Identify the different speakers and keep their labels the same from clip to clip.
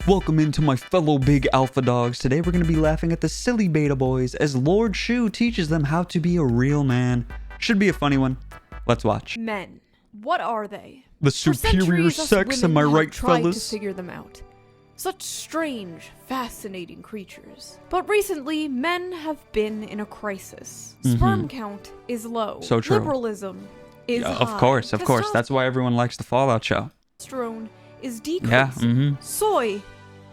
Speaker 1: Welcome into my fellow big alpha dogs. Today we're going to be laughing at the silly beta boys as Lord Shoe teaches them how to be a real man. Should be a funny one. Let's watch.
Speaker 2: Men. What are they?
Speaker 1: The superior sex, am I right,
Speaker 2: tried
Speaker 1: fellas?
Speaker 2: to figure them out. Such strange, fascinating creatures. But recently, men have been in a crisis. Sperm count is low.
Speaker 1: So true.
Speaker 2: Liberalism is high.
Speaker 1: Of course. That's why everyone likes the Fallout show.
Speaker 2: Testosterone is decreasing. Soy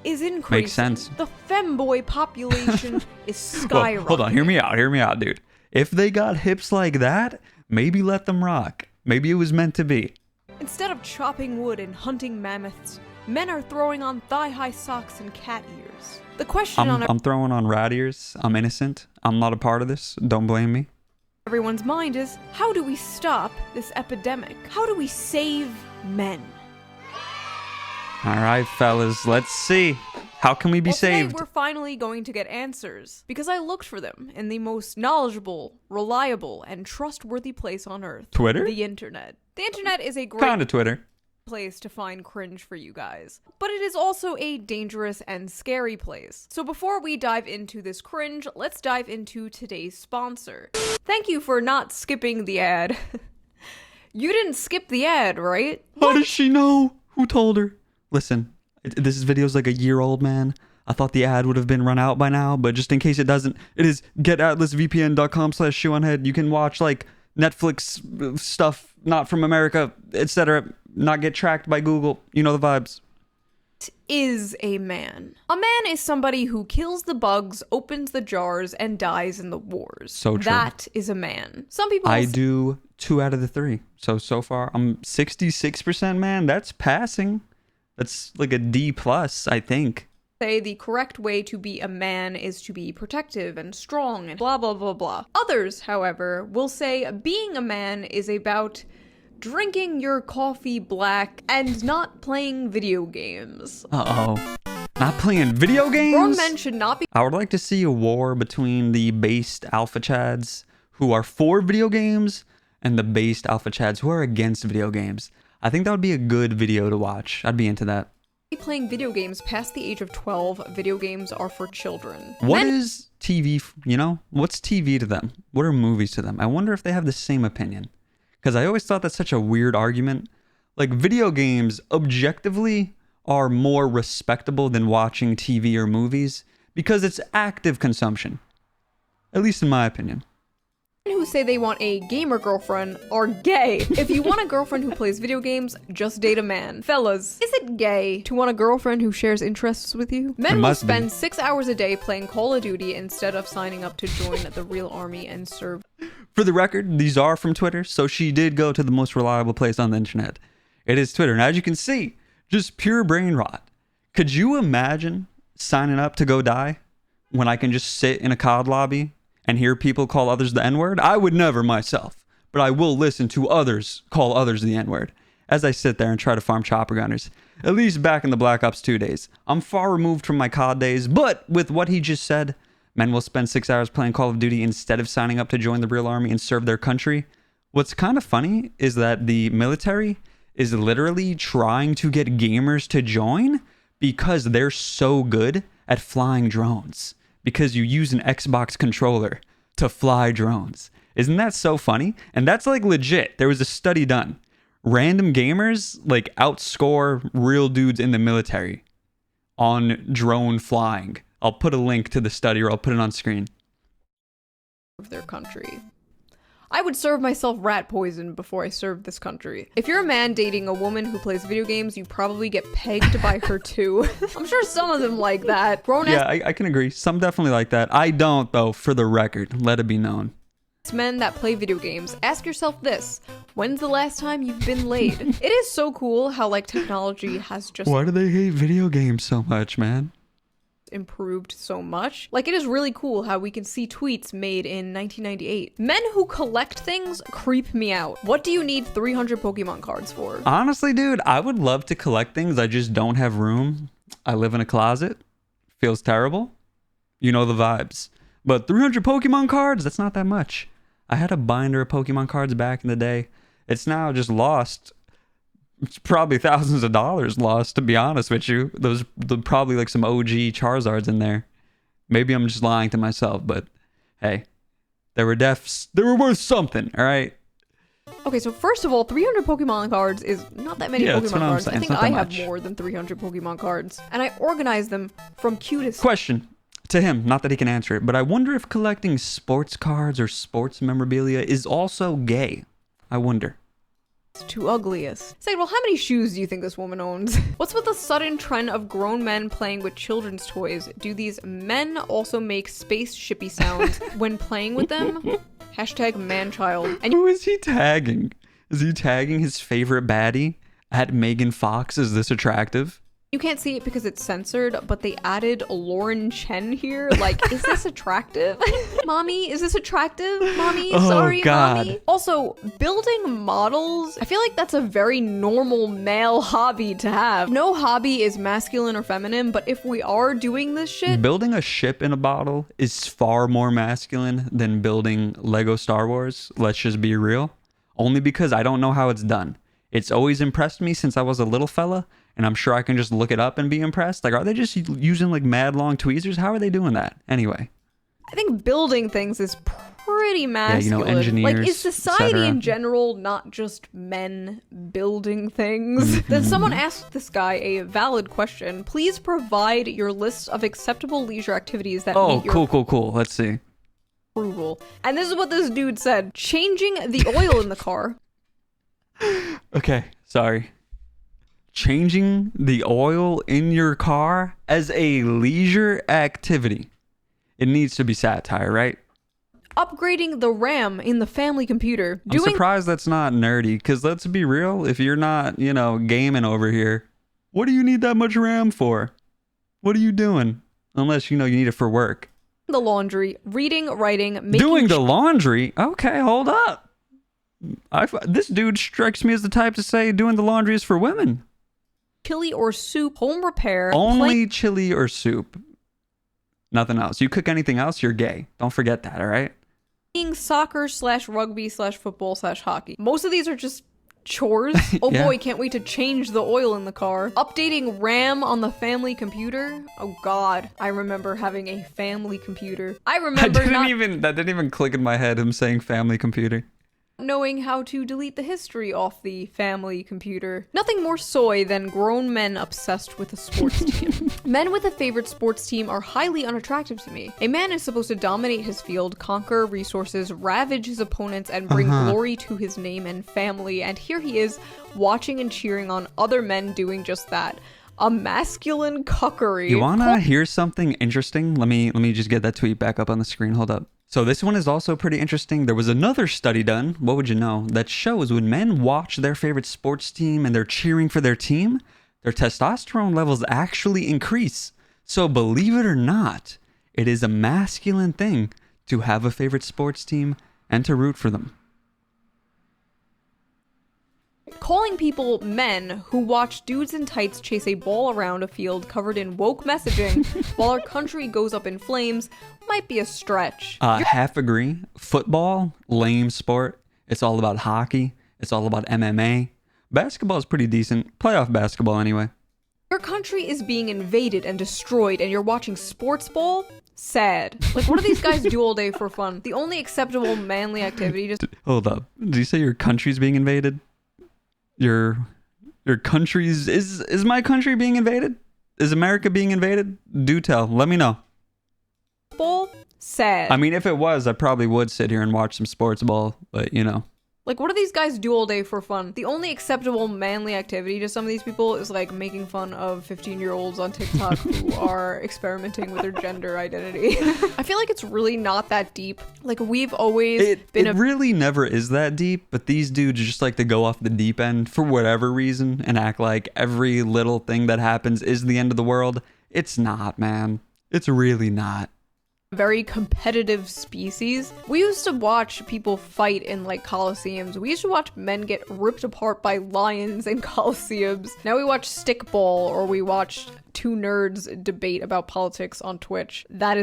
Speaker 2: is increasing.
Speaker 1: Makes sense.
Speaker 2: The femboy population is skyrocketing.
Speaker 1: Well, hold on, hear me out, dude. If they got hips like that, maybe let them rock. Maybe it was meant to be.
Speaker 2: Instead of chopping wood and hunting mammoths, men are throwing on thigh-high socks and cat ears. The question
Speaker 1: I'm throwing on rat ears. I'm innocent. I'm not a part of this. Don't blame me.
Speaker 2: Everyone's mind is, how do we stop this epidemic? How do we save men?
Speaker 1: All right, fellas, let's see. How can we be saved?
Speaker 2: Today we're finally going to get answers, because I looked for them in the most knowledgeable, reliable, and trustworthy place on Earth.
Speaker 1: Twitter?
Speaker 2: The internet. The internet is a great
Speaker 1: Kinda Twitter.
Speaker 2: place to find cringe for you guys. But it is also a dangerous and scary place. So before we dive into this cringe, let's dive into today's sponsor. Thank you for not skipping the ad. You didn't skip the ad, right?
Speaker 1: How does she know? Who told her? Listen, this video's like a year old, man. I thought the ad would have been run out by now, but just in case it doesn't, it is getatlasvpn.com/Shoe0nHead. You can watch like Netflix stuff not from America, etc. Not get tracked by Google. You know the vibes.
Speaker 2: Is a man. A man is somebody who kills the bugs, opens the jars, and dies in the wars.
Speaker 1: So true.
Speaker 2: That is a man. Some people
Speaker 1: I do 2 out of the 3. So far I'm 66% man. That's passing. That's like a D+, I think.
Speaker 2: Say the correct way to be a man is to be protective and strong and blah blah blah blah. Others, however, will say being a man is about drinking your coffee black and not playing video games.
Speaker 1: Uh-oh. Not playing video games?
Speaker 2: Grown men should not be—
Speaker 1: I would like to see a war between the based alpha chads who are for video games and the based alpha chads who are against video games. I think that would be a good video to watch. I'd be into that.
Speaker 2: Playing video games past the age of 12. Video games are for children.
Speaker 1: What is TV, What's TV to them? What are movies to them? I wonder if they have the same opinion. Because I always thought that's such a weird argument. Like, video games objectively are more respectable than watching TV or movies because it's active consumption. At least in my opinion.
Speaker 2: Who say they want a gamer girlfriend are gay. If you want a girlfriend who plays video games, just date a man. Fellas, is it gay to want a girlfriend who shares interests with you? Men will spend 6 hours a day playing Call of Duty instead of signing up to join the real army and serve.
Speaker 1: For the record, these are from Twitter, so she did go to the most reliable place on the internet. It is Twitter, and as you can see, just pure brain rot. Could you imagine signing up to go die when I can just sit in a COD lobby and hear people call others the N-word? I would never myself, but I will listen to others call others the N-word as I sit there and try to farm chopper gunners. At least back in the Black Ops 2 days. I'm far removed from my COD days, but with what he just said, men will spend 6 hours playing Call of Duty instead of signing up to join the real army and serve their country. What's kind of funny is that the military is literally trying to get gamers to join because they're so good at flying drones. Because you use an Xbox controller to fly drones. Isn't that so funny? And that's like legit. There was a study done. Random gamers like outscore real dudes in the military on drone flying. I'll put a link to the study or I'll put it on screen.
Speaker 2: Of their country. I would serve myself rat poison before I served this country. If you're a man dating a woman who plays video games, you probably get pegged by her too. I'm sure some of them like that.
Speaker 1: I can agree. Some definitely like that. I don't, though, for the record. Let it be known.
Speaker 2: Men that play video games, ask yourself this: when's the last time you've been laid? It is so cool how like technology has just—
Speaker 1: Why do they hate video games so much, man?
Speaker 2: Improved so much. Like, it is really cool how we can see tweets made in 1998. Men who collect things creep me out. What do you need 300 Pokemon cards for?
Speaker 1: Honestly, dude, I would love to collect things. I just don't have room. I live in a closet. Feels terrible. You know the vibes. But 300 Pokemon cards, that's not that much. I had a binder of Pokemon cards back in the day. It's now just lost. It's probably thousands of dollars lost, to be honest with you. Probably like some OG Charizards in there. Maybe I'm just lying to myself, but hey, they were worth something, all right?
Speaker 2: Okay, so first of all, 300 Pokemon cards is not that many Pokemon cards. I think I have more than 300 Pokemon cards. And I organize them from cutest...
Speaker 1: Question to him, not that he can answer it, but I wonder if collecting sports cards or sports memorabilia is also gay. I wonder.
Speaker 2: To ugliest. Second of all, how many shoes do you think this woman owns? What's with the sudden trend of grown men playing with children's toys? Do these men also make spaceshipy sounds when playing with them? Hashtag manchild. And
Speaker 1: who is he tagging? Is he tagging his favorite baddie at Megan Fox? Is this attractive?
Speaker 2: You can't see it because it's censored, but they added Lauren Chen here. Like, is this attractive? Mommy, is this attractive? Mommy, sorry,
Speaker 1: God.
Speaker 2: Mommy. Also, building models, I feel like that's a very normal male hobby to have. No hobby is masculine or feminine, but if we are doing this shit...
Speaker 1: Building a ship in a bottle is far more masculine than building Lego Star Wars. Let's just be real. Only because I don't know how it's done. It's always impressed me since I was a little fella. And I'm sure I can just look it up and be impressed. Like, are they just using like mad long tweezers? How are they doing that? Anyway.
Speaker 2: I think building things is pretty masculine.
Speaker 1: Yeah, engineers,
Speaker 2: like, is society in general not just men building things? Then someone asked this guy a valid question. Please provide your list of acceptable leisure activities that meet your
Speaker 1: cool. Let's see.
Speaker 2: approval. And this is what this dude said. Changing the oil in the car.
Speaker 1: Okay, sorry. Changing the oil in your car as a leisure activity. It needs to be satire, right?
Speaker 2: Upgrading the RAM in the family computer.
Speaker 1: I'm surprised that's not nerdy, because let's be real, if you're not, gaming over here, what do you need that much RAM for? What are you doing? Unless, you need it for work.
Speaker 2: The laundry, reading, writing, making...
Speaker 1: Doing the laundry? Okay, hold up. This dude strikes me as the type to say doing the laundry is for women.
Speaker 2: Chili or soup, home repair.
Speaker 1: Only chili or soup. Nothing else. You cook anything else, you're gay. Don't forget that, all right?
Speaker 2: Playing soccer / rugby / football / hockey. Most of these are just chores. Oh
Speaker 1: Yeah.
Speaker 2: Boy, can't wait to change the oil in the car. Updating RAM on the family computer. Oh God, I remember having a family computer. I remember
Speaker 1: that didn't even click in my head, him saying family computer.
Speaker 2: knowing how to delete the history off the family computer. Nothing more soy than grown men obsessed with a sports team. Men with a favorite sports team are highly unattractive to me. A man is supposed to dominate his field, conquer resources, ravage his opponents, and bring glory to his name and family, and here he is, watching and cheering on other men doing just that. A masculine cuckery.
Speaker 1: You wanna hear something interesting? Let me just get that tweet back up on the screen. Hold up. So this one is also pretty interesting. There was another study done, what would you know, that shows when men watch their favorite sports team and they're cheering for their team, their testosterone levels actually increase. So believe it or not, it is a masculine thing to have a favorite sports team and to root for them.
Speaker 2: Calling people men who watch dudes in tights chase a ball around a field covered in woke messaging while our country goes up in flames might be a stretch.
Speaker 1: Half agree. Football, lame sport. It's all about hockey. It's all about MMA. Basketball is pretty decent. Playoff basketball anyway.
Speaker 2: Your country is being invaded and destroyed and you're watching sports ball? Sad. Like, what do these guys do all day for fun? The only acceptable manly activity just...
Speaker 1: Hold up. Did you say your country's being invaded? Your country's... Is my country being invaded? Is America being invaded? Do tell. Let me know.
Speaker 2: Ball? Sad.
Speaker 1: I mean, if it was, I probably would sit here and watch some sports ball, but you know.
Speaker 2: Like, what do these guys do all day for fun? The only acceptable manly activity to some of these people is, like, making fun of 15-year-olds on TikTok who are experimenting with their gender identity. I feel like it's really not that deep. Like, we've always been...
Speaker 1: It really never is that deep, but these dudes just like to go off the deep end for whatever reason and act like every little thing that happens is the end of the world. It's not, man. It's really not.
Speaker 2: Very competitive species. We used to watch people fight in like coliseums. We used to watch men get ripped apart by lions in coliseums. Now we watch stickball, or we watch two nerds debate about politics on Twitch. That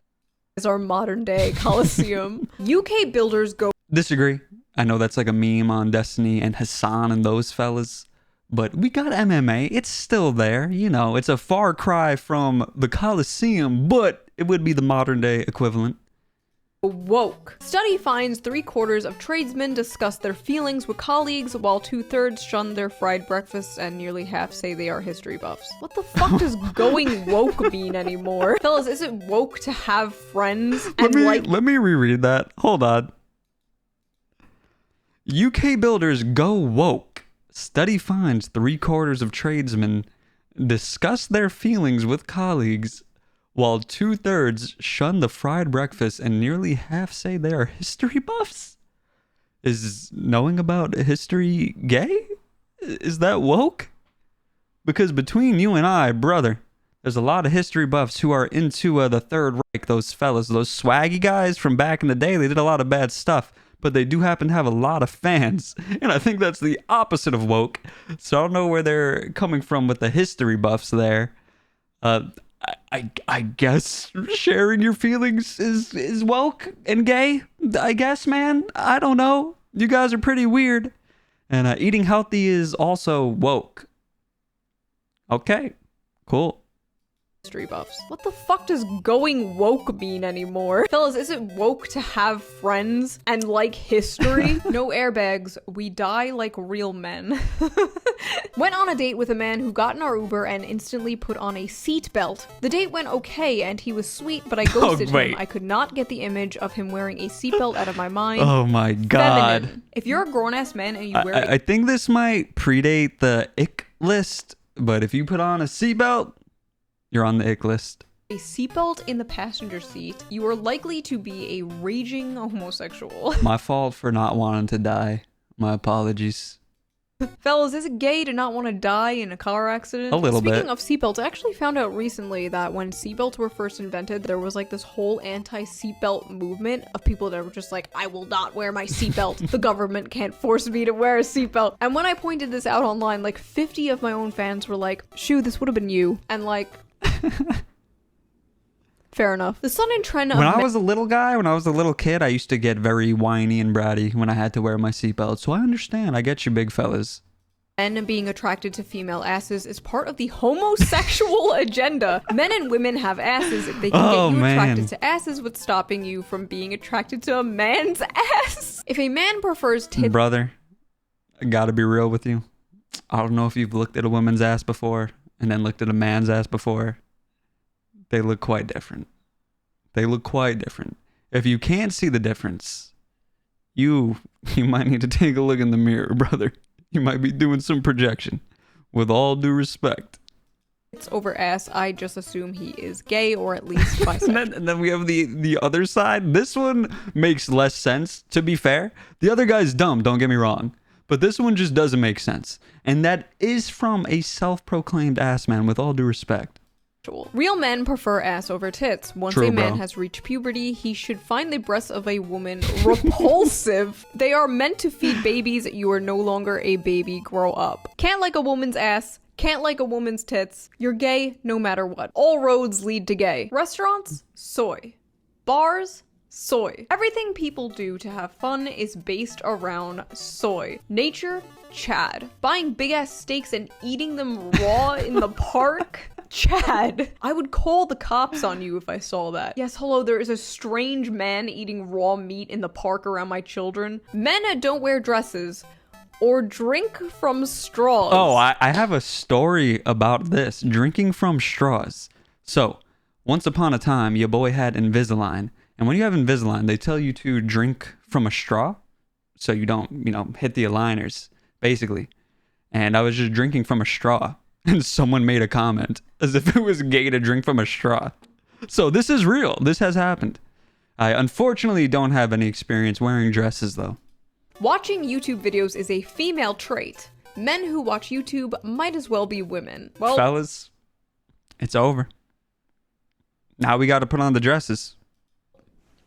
Speaker 2: is our modern day coliseum. UK builders go...
Speaker 1: Disagree. I know that's like a meme on Destiny and Hassan and those fellas, But we got MMA. It's still there. You know, it's a far cry from the Coliseum, but it would be the modern day equivalent.
Speaker 2: Woke. Study finds 3/4 of tradesmen discuss their feelings with colleagues, while 2/3 shun their fried breakfasts, and nearly half say they are history buffs. What the fuck does going woke mean anymore? Fellas, is it woke to have friends and
Speaker 1: Let me reread that. Hold on. UK builders go woke. Study finds 3/4 of tradesmen discuss their feelings with colleagues, while 2/3 shun the fried breakfast and nearly half say they are history buffs? Is knowing about history gay? Is that woke? Because between you and I, brother, there's a lot of history buffs who are into the Third Reich, those fellas, those swaggy guys from back in the day. They did a lot of bad stuff, but they do happen to have a lot of fans. And I think that's the opposite of woke. So I don't know where they're coming from with the history buffs there. I guess sharing your feelings is woke and gay. I guess, man. I don't know. You guys are pretty weird. And eating healthy is also woke. Okay, cool.
Speaker 2: History buffs. What the fuck does going woke mean anymore? Fellas, is it woke to have friends and like history? No airbags. We die like real men. Went on a date with a man who got in our Uber and instantly put on a seatbelt. The date went okay and he was sweet, but I ghosted him. I could not get the image of him wearing a seatbelt out of my mind.
Speaker 1: Oh my god.
Speaker 2: Feminine. If you're a grown-ass man and you wear
Speaker 1: I think this might predate the ick list, but if you put on a seatbelt, you're on the ick list.
Speaker 2: a seatbelt in the passenger seat, you are likely to be a raging homosexual.
Speaker 1: My fault for not wanting to die. My apologies.
Speaker 2: Fellas, is it gay to not want to die in a car accident?
Speaker 1: A little bit.
Speaker 2: Speaking of seatbelts, I actually found out recently that when seatbelts were first invented, there was like this whole anti-seatbelt movement of people that were just like, I will not wear my seatbelt. The government can't force me to wear a seatbelt. And when I pointed this out online, like 50 of my own fans were like, Shoe, this would have been you. And like... Fair enough. The sudden trend of...
Speaker 1: When I was a little guy, when I was a little kid, I used to get very whiny and bratty when I had to wear my seatbelt. So I understand. I get you, big fellas.
Speaker 2: Men being attracted to female asses is part of the homosexual agenda. Men and women have asses. If they can get you attracted to asses, what's stopping you from being attracted to a man's ass? If a man prefers tits...
Speaker 1: Brother, I gotta be real with you. I don't know if you've looked at a woman's ass before and then looked at a man's ass before. They look quite different. They look quite different. If you can't see the difference, you might need to take a look in the mirror, brother. You might be doing some projection. With all due respect.
Speaker 2: It's over ass. I just assume he is gay or at least bisexual.
Speaker 1: and then we have the other side. This one makes less sense, to be fair. The other guy's dumb, don't get me wrong. But this one just doesn't make sense. And that is from a self-proclaimed ass man, with all due respect.
Speaker 2: Real men prefer ass over tits. Once a man has reached puberty, he should find the breasts of a woman repulsive. They are meant to feed babies. You are no longer a baby. Grow up. Can't like a woman's ass. Can't like a woman's tits. You're gay no matter what. All roads lead to gay. Restaurants? Soy. Bars? Soy. Everything people do to have fun is based around soy. Nature? Chad. Buying big ass steaks and eating them raw in the park? Chad. I would call the cops on you if I saw that. Yes, hello, there is a strange man eating raw meat in the park around my children. Men don't wear dresses or drink from straws.
Speaker 1: Oh, I have a story about this. Drinking from straws. So, once upon a time, your boy had Invisalign. And when you have Invisalign, they tell you to drink from a straw. So you don't, hit the aligners, basically. And I was just drinking from a straw. And someone made a comment as if it was gay to drink from a straw. So this is real. This has happened. I unfortunately don't have any experience wearing dresses, though.
Speaker 2: Watching YouTube videos is a female trait. Men who watch YouTube might as well be women. Well,
Speaker 1: fellas, it's over. Now we got to put on the dresses.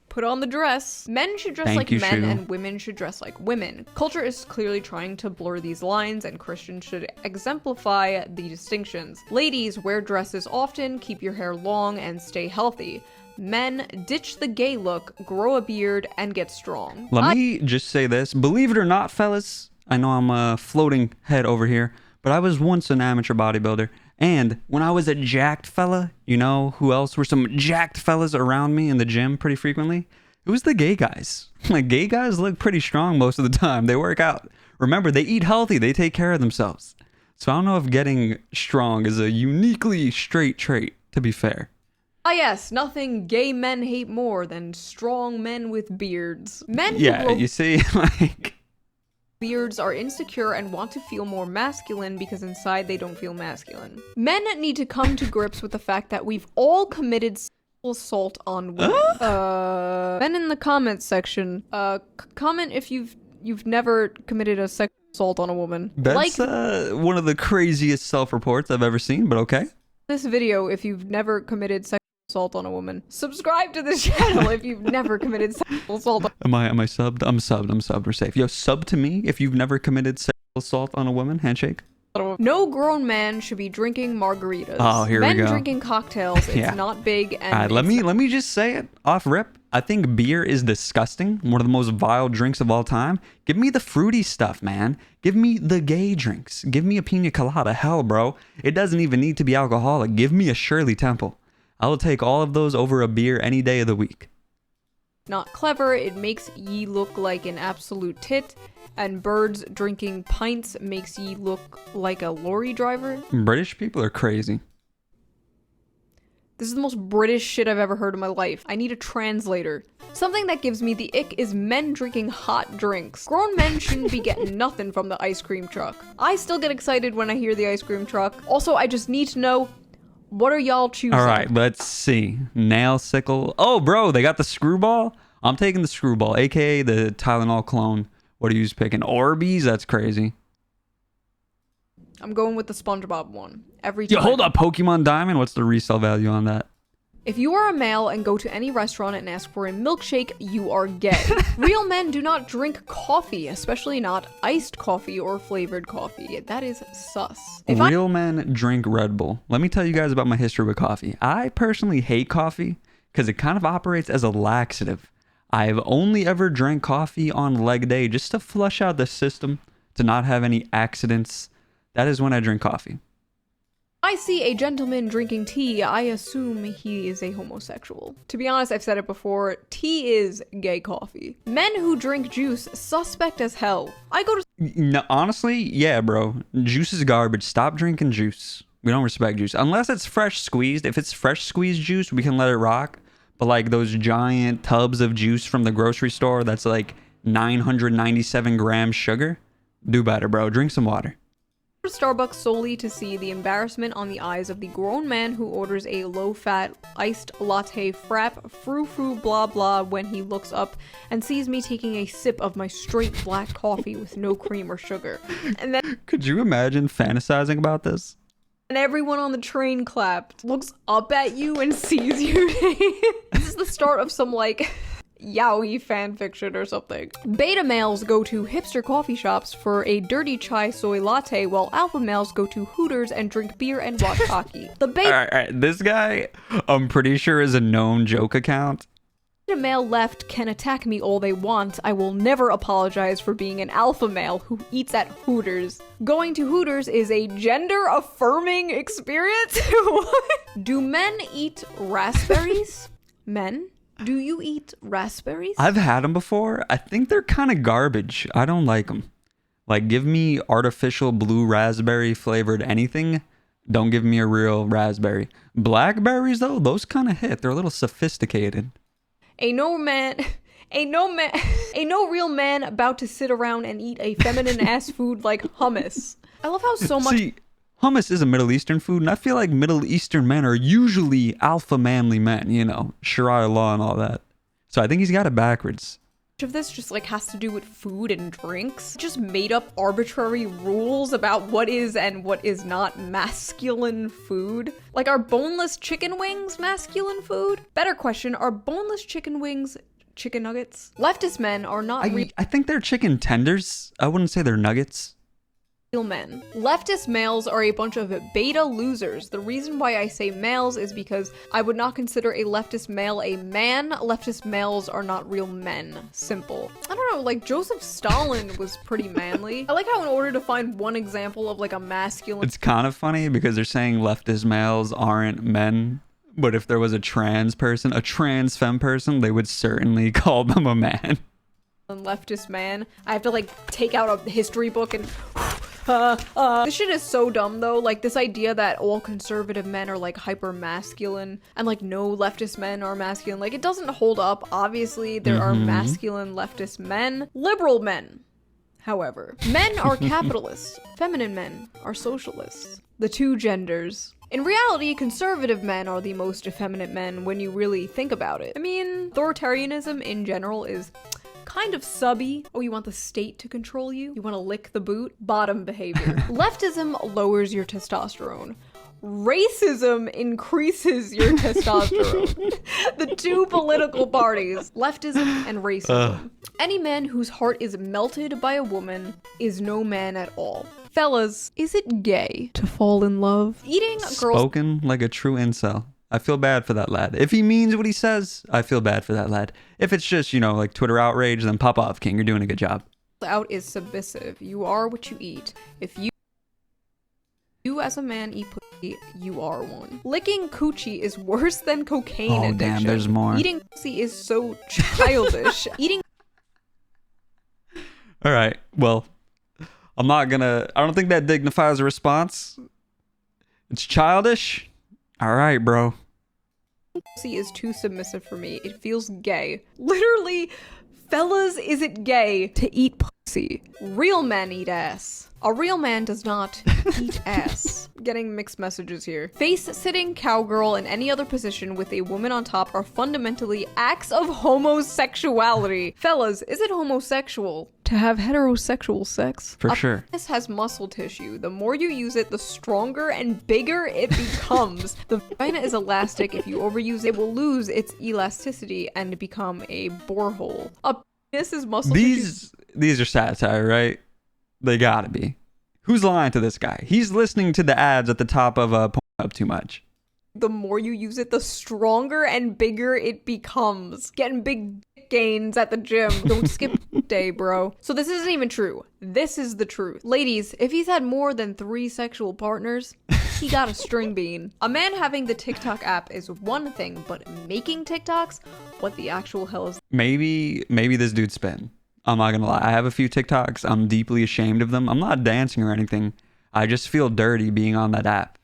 Speaker 2: Put on the dress. Men should dress like men and women should dress like women. Culture is clearly trying to blur these lines and Christians should exemplify the distinctions. Ladies, wear dresses often, keep your hair long, and stay healthy. Men, ditch the gay look, grow a beard, and get strong.
Speaker 1: Let me just say this. Believe it or not, fellas, I know I'm a floating head over here, but I was once an amateur bodybuilder. And when I was a jacked fella, you know who else were some jacked fellas around me in the gym pretty frequently? It was the gay guys. Like, gay guys look pretty strong most of the time. They work out. Remember, they eat healthy. They take care of themselves. So I don't know if getting strong is a uniquely straight trait, to be fair.
Speaker 2: Ah yes, nothing gay men hate more than strong men with beards. Men who
Speaker 1: Yeah,
Speaker 2: grow
Speaker 1: you see, like...
Speaker 2: beards are insecure and want to feel more masculine because inside they don't feel masculine. Men need to come to grips with the fact that we've all committed sexual assault on women. Men in the comments section, comment if you've never committed a sexual assault on a woman.
Speaker 1: That's one of the craziest self-reports I've ever seen, but okay.
Speaker 2: This video if you've never committed sexual assault on a woman. Subscribe to this channel if you've never committed sexual assault on
Speaker 1: Am I subbed? I'm subbed. We're safe. Yo, sub to me if you've never committed sexual assault on a woman. Handshake.
Speaker 2: No grown man should be drinking margaritas.
Speaker 1: Oh, here we go.
Speaker 2: Men drinking cocktails, it's
Speaker 1: Yeah.
Speaker 2: not big and
Speaker 1: Let me just say it off rip. I think beer is disgusting. One of the most vile drinks of all time. Give me the fruity stuff, man. Give me the gay drinks. Give me a pina colada. Hell, bro. It doesn't even need to be alcoholic. Give me a Shirley Temple. I will take all of those over a beer any day of the week.
Speaker 2: not clever. It makes ye look like an absolute tit, and birds drinking pints makes ye look like a lorry driver.
Speaker 1: British people are crazy.
Speaker 2: This is the most British shit I've ever heard in my life. I need a translator. Something that gives me the ick is men drinking hot drinks. Grown men shouldn't be getting nothing from the ice cream truck. I still get excited when I hear the ice cream truck. Also, I just need to know, what are y'all choosing?
Speaker 1: All right, let's see. Nail sickle. Oh, bro, they got the screwball? I'm taking the screwball, aka the Tylenol clone. What are you picking? Orbeez? That's crazy.
Speaker 2: I'm going with the SpongeBob one. Every time.
Speaker 1: Yo, hold up, Pokemon Diamond. What's the resale value on that?
Speaker 2: If you are a male and go to any restaurant and ask for a milkshake, you are gay. Real men do not drink coffee, especially not iced coffee or flavored coffee. That is sus.
Speaker 1: Real men drink Red Bull. Let me tell you guys about my history with coffee. I personally hate coffee because it kind of operates as a laxative. I've only ever drank coffee on leg day just to flush out the system, to not have any accidents. That is when I drink coffee.
Speaker 2: I see a gentleman drinking tea, I assume he is a homosexual. To be honest, I've said it before, tea is gay coffee. Men who drink juice, suspect as hell. I go to
Speaker 1: No, honestly, yeah, bro. Juice is garbage. Stop drinking juice. We don't respect juice. Unless it's fresh squeezed. If it's fresh squeezed juice, we can let it rock. But like those giant tubs of juice from the grocery store that's like 997 grams sugar, do better, bro. Drink some water.
Speaker 2: Starbucks solely to see the embarrassment on the eyes of the grown man who orders a low-fat iced latte frap frou-frou blah blah when he looks up and sees me taking a sip of my straight black coffee with no cream or sugar. And then
Speaker 1: Could you imagine fantasizing about this?
Speaker 2: and everyone on the train clapped, looks up at you and sees you. This is the start of some like yaoi fanfiction or something. Beta males go to hipster coffee shops for a dirty chai soy latte, while alpha males go to Hooters and drink beer and watch hockey. The beta
Speaker 1: All right. This guy, I'm pretty sure, is a known joke account.
Speaker 2: male left can attack me all they want. I will never apologize for being an alpha male who eats at Hooters. Going to Hooters is a gender-affirming experience? What? Do men eat raspberries? Men? Do you eat raspberries?
Speaker 1: I've had them before. I think they're kind of garbage. I don't like them. Like, give me artificial blue raspberry flavored anything. Don't give me a real raspberry. Blackberries, though, those kind of hit. They're a little sophisticated.
Speaker 2: Ain't no real man about to sit around and eat a feminine ass food like hummus. I love how so much.
Speaker 1: See, hummus is a Middle Eastern food, and I feel like Middle Eastern men are usually alpha manly men, you know, Sharia law and all that. So I think he's got it backwards.
Speaker 2: Of this just like has to do with food and drinks. Just made up arbitrary rules about what is and what is not masculine food. Like, are boneless chicken wings masculine food? Better question, are boneless chicken wings chicken nuggets? Leftist men are not
Speaker 1: I think they're chicken tenders. I wouldn't say they're nuggets.
Speaker 2: men. Leftist males are a bunch of beta losers. The reason why I say males is because I would not consider a leftist male a man. Leftist males are not real men. Simple. I don't know, like Joseph Stalin was pretty manly. I like how in order to find one example of like a masculine...
Speaker 1: It's kind of funny because they're saying leftist males aren't men. But if there was a trans person, a trans femme person, they would certainly call them a man.
Speaker 2: Leftist man. I have to like take out a history book and this shit is so dumb though. Like this idea that all conservative men are like hyper masculine and like no leftist men are masculine. Like it doesn't hold up. Obviously there are masculine leftist men. Liberal men, however. Men are capitalists. Feminine men are socialists. The two genders. In reality, conservative men are the most effeminate men when you really think about it. I mean, authoritarianism in general is kind of subby. Oh, you want the state to control you? You want to lick the boot? Bottom behavior. Leftism lowers your testosterone. Racism increases your testosterone. The two political parties, leftism and racism. Any man whose heart is melted by a woman is no man at all. Fellas, is it gay to fall in love? Eating girls...
Speaker 1: Spoken like a true incel. I feel bad for that lad. If he means what he says, I feel bad for that lad. If it's just, you know, like Twitter outrage, then pop off, King. You're doing a good job.
Speaker 2: Out is submissive. You are what you eat. If you as a man eat pussy, you are one. Licking coochie is worse than cocaine addiction.
Speaker 1: Damn, there's more.
Speaker 2: Eating pussy is so childish. Eating...
Speaker 1: All right, well, I don't think that dignifies a response. It's childish. All right, bro.
Speaker 2: Pussy is too submissive for me. It feels gay. Literally, fellas, is it gay to eat pussy? Real men eat ass. A real man does not eat ass. Getting mixed messages here. Face-sitting, cowgirl, and any other position with a woman on top are fundamentally acts of homosexuality. Fellas, is it homosexual to have heterosexual sex?
Speaker 1: For sure.
Speaker 2: This has muscle tissue. The more you use it, the stronger and bigger it becomes. The vagina is elastic. If you overuse it, it will lose its elasticity and become a borehole. A penis is muscle tissue.
Speaker 1: These are satire, right? They gotta be. Who's lying to this guy? He's listening to the ads at the top of Pornhub too much.
Speaker 2: The more you use it, the stronger and bigger it becomes. Getting big gains at the gym. Don't skip day, bro. So this isn't even true. This is the truth. Ladies, if he's had more than 3 sexual partners, he got a string bean. A man having the TikTok app is one thing, but making TikToks? What the actual hell is...
Speaker 1: Maybe this dude's spin. I'm not gonna lie. I have a few TikToks. I'm deeply ashamed of them. I'm not dancing or anything. I just feel dirty being on that app.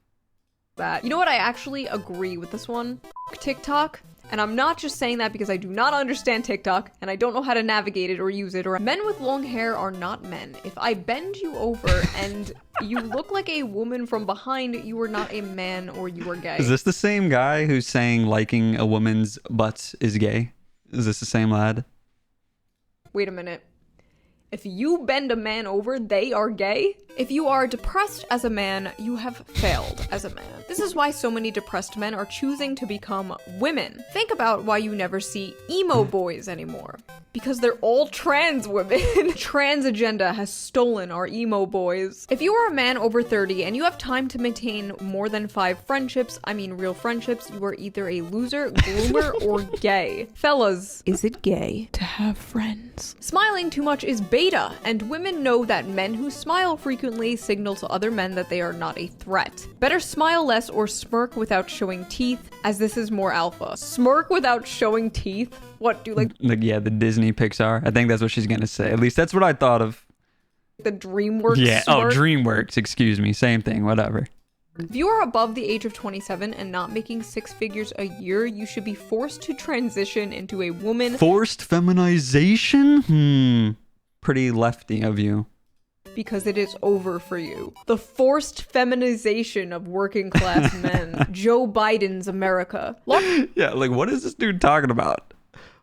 Speaker 2: You know what? I actually agree with this one. TikTok. And I'm not just saying that because I do not understand TikTok and I don't know how to navigate it or use it. Or men with long hair are not men. If I bend you over and you look like a woman from behind, you are not a man or you are gay.
Speaker 1: Is this the same guy who's saying liking a woman's butts is gay? Is this the same lad?
Speaker 2: Wait a minute. If you bend a man over, they are gay? If you are depressed as a man, you have failed as a man. This is why so many depressed men are choosing to become women. Think about why you never see emo boys anymore. Because they're all trans women. Trans agenda has stolen our emo boys. If you are a man over 30 and you have time to maintain more than 5 friendships, I mean real friendships, you are either a loser, groomer, or gay. Fellas, is it gay to have friends? Smiling too much is beta, and women know that men who smile frequently signal to other men that they are not a threat. Better smile less or smirk without showing teeth, as this is more alpha. Smirk without showing teeth? What, do like
Speaker 1: yeah, the Disney Pixar? I think that's what she's gonna say. At least that's what I thought of.
Speaker 2: The DreamWorks
Speaker 1: Yeah,
Speaker 2: smirk?
Speaker 1: Oh, DreamWorks, excuse me. Same thing, whatever.
Speaker 2: If you are above the age of 27 and not making 6 figures a year, you should be forced to transition into a woman.
Speaker 1: Forced feminization? Pretty lefty of you.
Speaker 2: Because it is over for you. The forced feminization of working class men. Joe Biden's America.
Speaker 1: Yeah, like what is this dude talking about?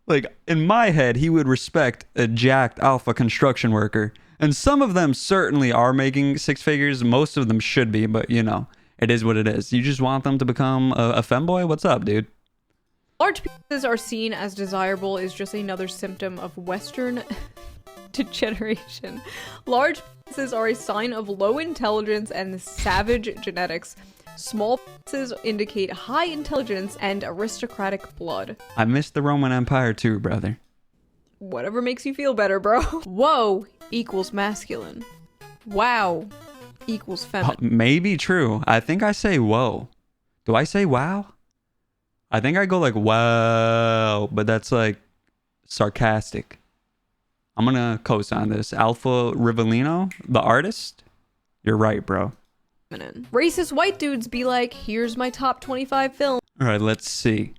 Speaker 1: Like in my head, he would respect a jacked alpha construction worker. And some of them certainly are making 6 figures. Most of them should be, but you know, it is what it is. You just want them to become a femboy? What's up, dude?
Speaker 2: Large penises are seen as desirable is just another symptom of Western degeneration. Large penises are a sign of low intelligence and savage genetics. Small penises indicate high intelligence and aristocratic blood.
Speaker 1: I missed the Roman Empire too, brother.
Speaker 2: Whatever makes you feel better, bro. Whoa equals masculine. Wow equals feminine.
Speaker 1: Maybe true. I think I say whoa. Do I say wow? I think I go like wow, but that's like sarcastic. I'm gonna co-sign this. Alpha Rivellino, the artist? You're right, bro.
Speaker 2: Racist white dudes be like, here's my top 25 films.
Speaker 1: All right, let's see.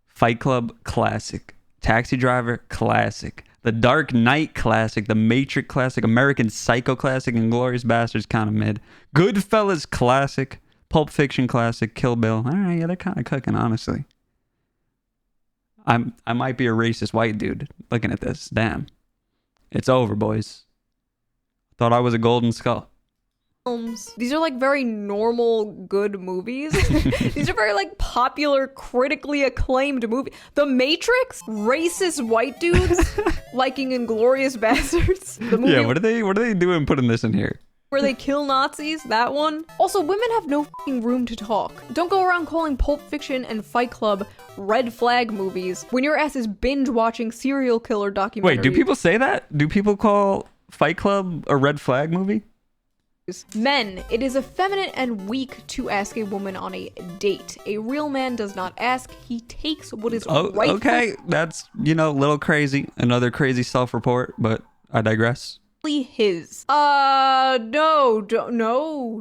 Speaker 1: Fight Club, classic. Taxi Driver, classic. The Dark Knight, classic. The Matrix, classic. American Psycho, classic. And Inglourious Basterds, kind of mid. Goodfellas, classic. Pulp Fiction, classic. Kill Bill. All right, yeah, they're kind of cooking, honestly. I might be a racist white dude looking at this. Damn. It's over, boys. Thought I was a golden skull.
Speaker 2: These are like very normal, good movies. These are very like popular, critically acclaimed movies. The Matrix, racist white dudes liking Inglourious Basterds. The movie
Speaker 1: Yeah, what are they doing putting this in here?
Speaker 2: where they kill Nazis, that one. Also, women have no fucking room to talk. Don't go around calling Pulp Fiction and Fight Club red flag movies when your ass is binge watching serial killer documentaries.
Speaker 1: Wait, do people say that? Do people call Fight Club a red flag movie?
Speaker 2: Men, it is effeminate and weak to ask a woman on a date. A real man does not ask, he takes what is rightful.
Speaker 1: Okay, that's, a little crazy. Another crazy self-report, but I digress.
Speaker 2: His. No,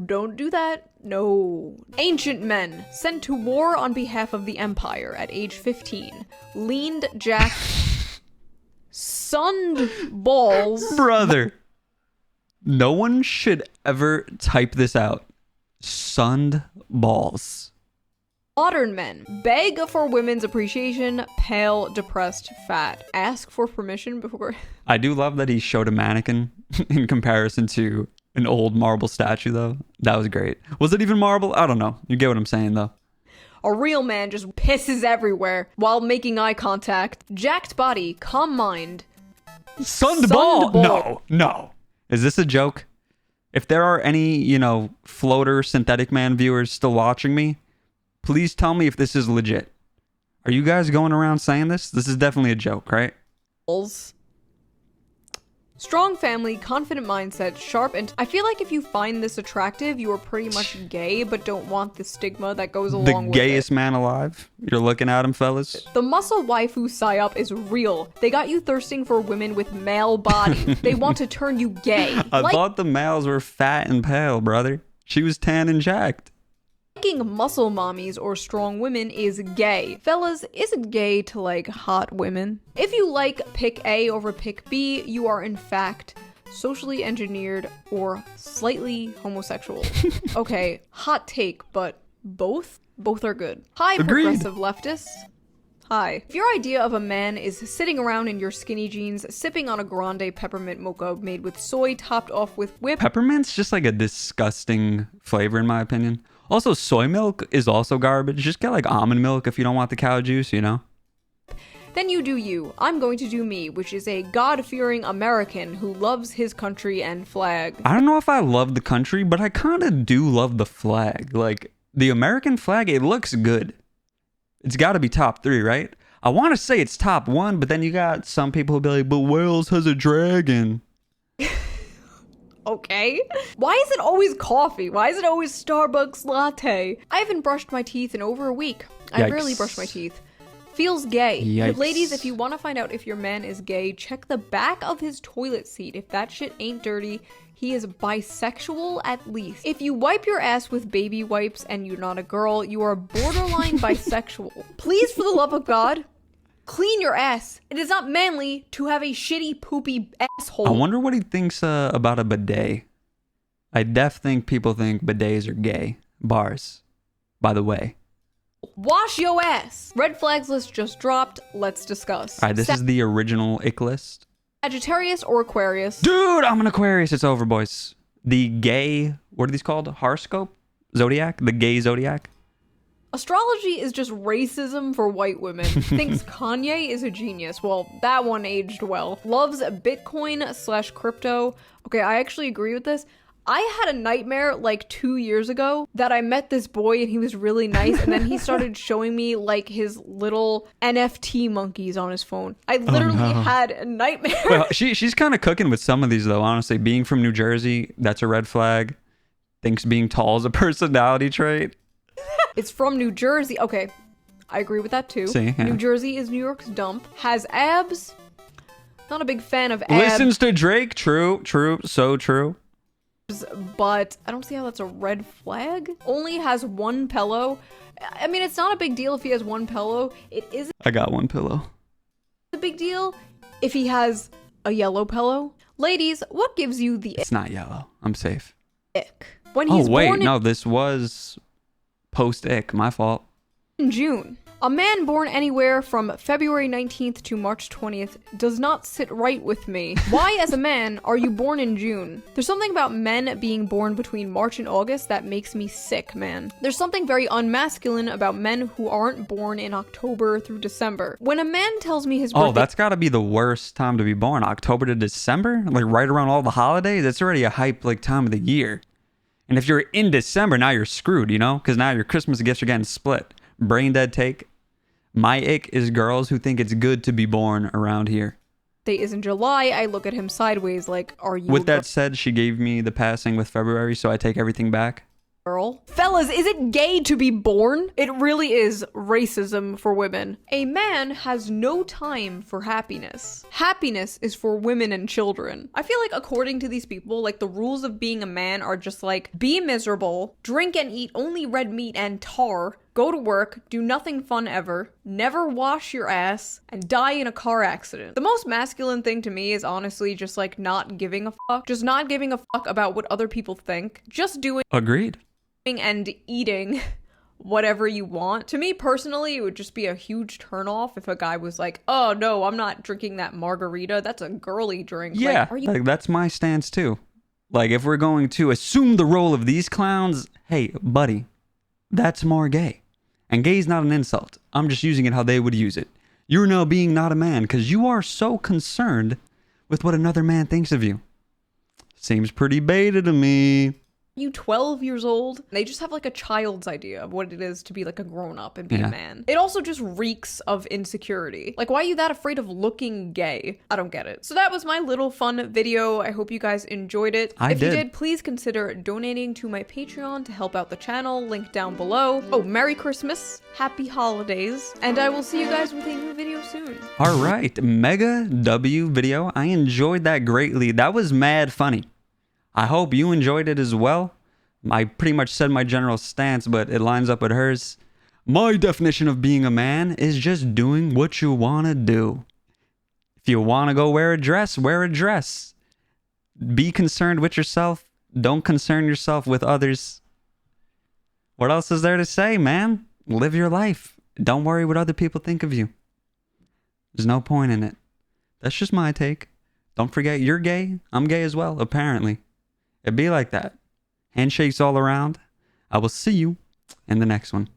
Speaker 2: don't do that. No. Ancient men, sent to war on behalf of the empire at age 15, leaned, jacked, sunned balls.
Speaker 1: Brother. No one should ever type this out. Sunned balls.
Speaker 2: Modern men, beg for women's appreciation, pale, depressed, fat. Ask for permission before...
Speaker 1: I do love that he showed a mannequin in comparison to an old marble statue, though. That was great. Was it even marble? I don't know. You get what I'm saying, though.
Speaker 2: A real man just pisses everywhere while making eye contact. Jacked body, calm mind.
Speaker 1: Sunned ball? No. Is this a joke? If there are any, floater synthetic man viewers still watching me, please tell me if this is legit. Are you guys going around saying this? This is definitely a joke, right?
Speaker 2: Strong family, confident mindset, sharp, and I feel like if you find this attractive, you are pretty much gay, but don't want the stigma that goes along with it.
Speaker 1: The gayest man alive? You're looking at him, fellas?
Speaker 2: The muscle waifu psyop is real. They got you thirsting for women with male bodies. They want to turn you gay.
Speaker 1: I thought the males were fat and pale, brother. She was tan and jacked.
Speaker 2: Liking muscle mommies or strong women is gay. Fellas, is it gay to like hot women? If you like pick A over pick B, you are in fact socially engineered or slightly homosexual. Okay, hot take, but both are good. Hi,
Speaker 1: Agreed.
Speaker 2: Progressive leftists. Hi. If your idea of a man is sitting around in your skinny jeans, sipping on a grande peppermint mocha made with soy topped off with whipped...
Speaker 1: Peppermint's just like a disgusting flavor in my opinion. Also, soy milk is also garbage. Just get like almond milk if you don't want the cow juice,
Speaker 2: Then you do you. I'm going to do me, which is a God-fearing American who loves his country and flag.
Speaker 1: I don't know if I love the country, but I kind of do love the flag. Like, the American flag, it looks good. It's got to be top 3, right? I want to say it's top 1, but then you got some people who be like, but Wales has a dragon.
Speaker 2: Okay. Why is it always coffee? Why is it always Starbucks latte? I haven't brushed my teeth in over a week. I rarely brush my teeth. Feels gay.
Speaker 1: Yikes.
Speaker 2: Ladies, if you want to find out if your man is gay, check the back of his toilet seat. If that shit ain't dirty, he is bisexual at least. If you wipe your ass with baby wipes and you're not a girl, you are borderline bisexual. Please, for the love of God, clean your ass. It is not manly to have a shitty, poopy asshole.
Speaker 1: I wonder what he thinks about a bidet. I think people think bidets are gay. Bars, by the way.
Speaker 2: Wash your ass. Red flags list just dropped. Let's discuss.
Speaker 1: All right, this is the original ick list.
Speaker 2: Sagittarius or Aquarius?
Speaker 1: Dude, I'm an Aquarius. It's over, boys. The gay, what are these called? Horoscope? Zodiac? The gay zodiac?
Speaker 2: Astrology is just racism for white women. Thinks Kanye is a genius. Well, that one aged well. Loves Bitcoin/crypto. Okay, I actually agree with this. I had a nightmare like 2 years ago that I met this boy and he was really nice, and then he started showing me like his little NFT monkeys on his phone. I literally had a nightmare.
Speaker 1: Well, she's kind of cooking with some of these though, honestly. Being from New Jersey, that's a red flag. Thinks being tall is a personality trait.
Speaker 2: It's from New Jersey. Okay, I agree with that too.
Speaker 1: See, yeah.
Speaker 2: New Jersey is New York's dump. Has abs. Not a big fan of abs.
Speaker 1: Listens to Drake. True, so true.
Speaker 2: But I don't see how that's a red flag. Only has one pillow. I mean, it's not a big deal if he has one pillow. It is
Speaker 1: I got one pillow.
Speaker 2: a big deal if he has a yellow pillow. Ladies, what gives you the
Speaker 1: It's not yellow. I'm safe.
Speaker 2: ick? When he's
Speaker 1: Oh, wait.
Speaker 2: born
Speaker 1: No, this was post-ick. My fault.
Speaker 2: in June. A man born anywhere from February 19th to March 20th does not sit right with me. Why, as a man, are you born in June? There's something about men being born between March and August that makes me sick, man. There's something very unmasculine about men who aren't born in October through December. When a man tells me his birthday—
Speaker 1: Oh, that's got to be the worst time to be born. October to December? Like right around all the holidays? That's already a hype like time of the year. And if you're in December, now you're screwed, you know? Because now your Christmas gifts are getting split. Brain dead take. My ick is girls who think it's good to be born around here.
Speaker 2: is in July, I look at him sideways like, are you
Speaker 1: With that said, she gave me the passing with February, so I take everything back.
Speaker 2: girl? Fellas, is it gay to be born? It really is racism for women. A man has no time for happiness. Happiness is for women and children. I feel like according to these people, like the rules of being a man are just like, be miserable, drink and eat only red meat and tar, go to work, do nothing fun ever, never wash your ass, and die in a car accident. The most masculine thing to me is honestly just like not giving a fuck. Just not giving a fuck about what other people think. Just doing
Speaker 1: Agreed.
Speaker 2: and eating whatever you want. To me personally, it would just be a huge turnoff if a guy was like, oh no, I'm not drinking that margarita. That's a girly drink.
Speaker 1: Yeah,
Speaker 2: Like, are you
Speaker 1: like that's my stance too. Like if we're going to assume the role of these clowns, hey, buddy, that's more gay. And gay's not an insult. I'm just using it how they would use it. You're now being not a man because you are so concerned with what another man thinks of you. Seems pretty beta to me.
Speaker 2: you 12 years old? They just have like a child's idea of what it is to be like a grown-up and be a man. It also just reeks of insecurity. Like, why are you that afraid of looking gay? I don't get it. So that was my little fun video. I hope you guys enjoyed it. If you did, please consider donating to my Patreon to help out the channel. Link down below. Oh, Merry Christmas, Happy Holidays, and I will see you guys with a new video soon.
Speaker 1: All right, mega W video. I enjoyed that greatly. That was mad funny. I hope you enjoyed it as well. I pretty much said my general stance, but it lines up with hers. My definition of being a man is just doing what you want to do. If you want to go wear a dress, wear a dress. Be concerned with yourself. Don't concern yourself with others. What else is there to say, man? Live your life. Don't worry what other people think of you. There's no point in it. That's just my take. Don't forget you're gay. I'm gay as well, apparently. It be like that. Handshakes all around. I will see you in the next one.